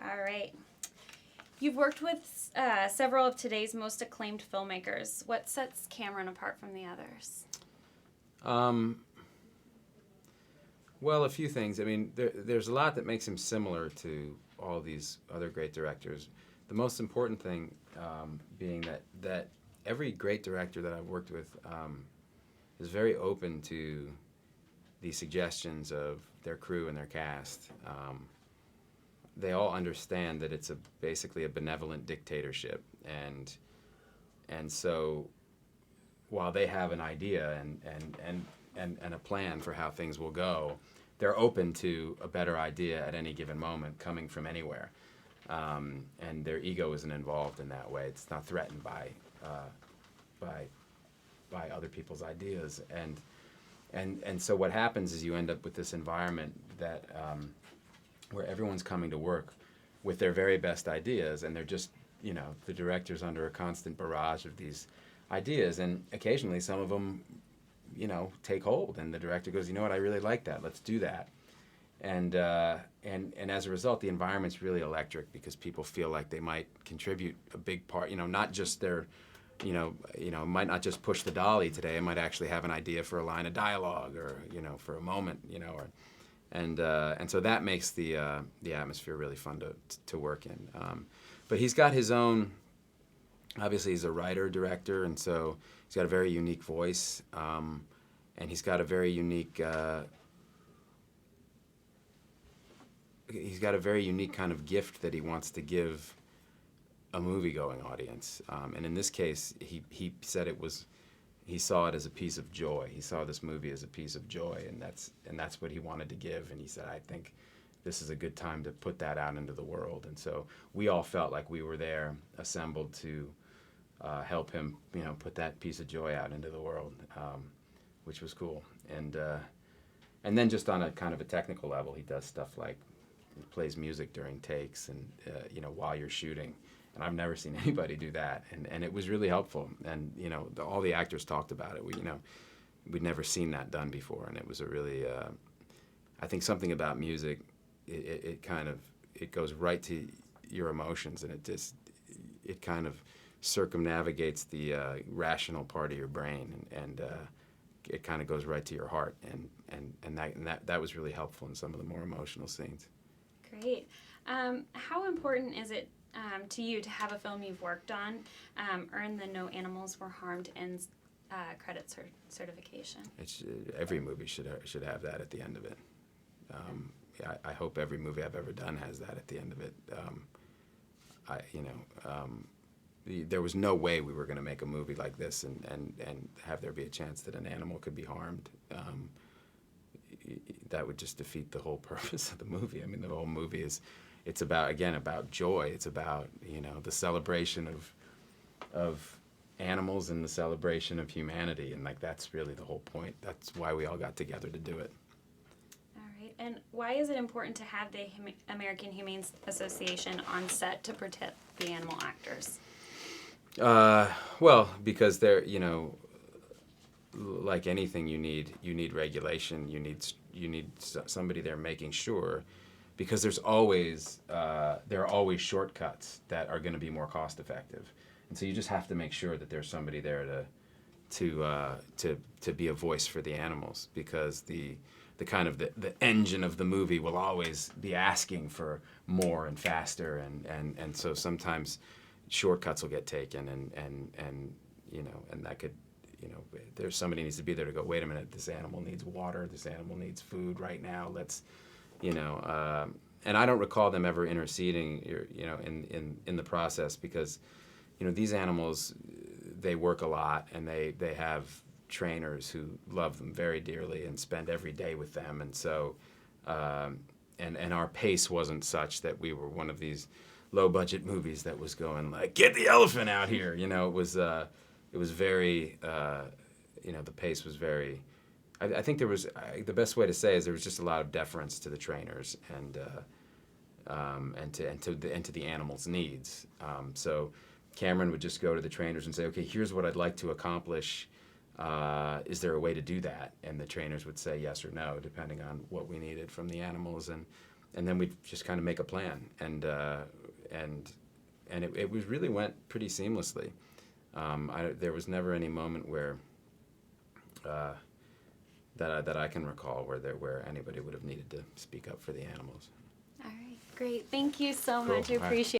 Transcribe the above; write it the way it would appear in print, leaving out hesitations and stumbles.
All right. You've worked with several of today's most acclaimed filmmakers. What sets Cameron apart from the others? Well, a few things. I mean, there's a lot that makes him similar to all these other great directors. The most important thing being that every great director that I've worked with is very open to the suggestions of their crew and their cast. They all understand that it's basically a benevolent dictatorship, and so while they have an idea and a plan for how things will go, they're open to a better idea at any given moment coming from anywhere. And their ego isn't involved in that way. It's not threatened by other people's ideas. And so what happens is you end up with this environment that where everyone's coming to work with their very best ideas, and they're just, the director's under a constant barrage of these ideas, and occasionally some of them take hold, and the director goes, you know what, I really like that, let's do that. And as a result, the environment's really electric because people feel like they might contribute a big part, not just their, might not just push the dolly today, it might actually have an idea for a line of dialogue or, for a moment, and so that makes the atmosphere really fun to work in. But he's got his own, obviously he's a writer, director, and so he's got a very unique voice, and he's got a very unique kind of gift that he wants to give a movie-going audience. And in this case, he said he saw it as a piece of joy. He saw this movie as a piece of joy, and that's what he wanted to give. And he said, I think this is a good time to put that out into the world. And so we all felt like we were there, assembled to help him, put that piece of joy out into the world, which was cool. And then just on a kind of a technical level, he does stuff like he plays music during takes and while you're shooting. And I've never seen anybody do that, and it was really helpful. And all the actors talked about it. We'd never seen that done before, and it was a really, I think something about music, it kind of goes right to your emotions, and it kind of circumnavigates the rational part of your brain, and it kind of goes right to your heart, and that was really helpful in some of the more emotional scenes. Great. How important is it to you to have a film you've worked on earn the No Animals Were Harmed in credit certification? Every movie should have that at the end of it. I hope every movie I've ever done has that at the end of it. There was no way we were going to make a movie like this and have there be a chance that an animal could be harmed. That would just defeat the whole purpose of the movie. I mean, the whole movie it's about joy. It's about, the celebration of animals and the celebration of humanity. And that's really the whole point. That's why we all got together to do it. All right. And why is it important to have the American Humane Association on set to protect the animal actors? Well, because they're, like anything, you need regulation. You need somebody there making sure, because there are always shortcuts that are going to be more cost effective, and so you just have to make sure that there's somebody there to be a voice for the animals, because the kind of the engine of the movie will always be asking for more and faster, and so sometimes shortcuts will get taken, and that could, there's somebody needs to be there to go, wait a minute, this animal needs water, this animal needs food right now, let's, and I don't recall them ever interceding, in the process, because, these animals, they work a lot, and they have trainers who love them very dearly and spend every day with them, and so, and our pace wasn't such that we were one of these low-budget movies that was going like, get the elephant out here, it was very, the pace was very, I think there was, the best way to say is there was just a lot of deference to the trainers and to the animals' needs. So Cameron would just go to the trainers and say, okay, here's what I'd like to accomplish. Is there a way to do that? And the trainers would say yes or no, depending on what we needed from the animals. then we'd just kind of make a plan, and it was really went pretty seamlessly. There was never any moment where that I can recall where anybody would have needed to speak up for the animals. All right, great. Thank you so Cool. much. I All right. appreciate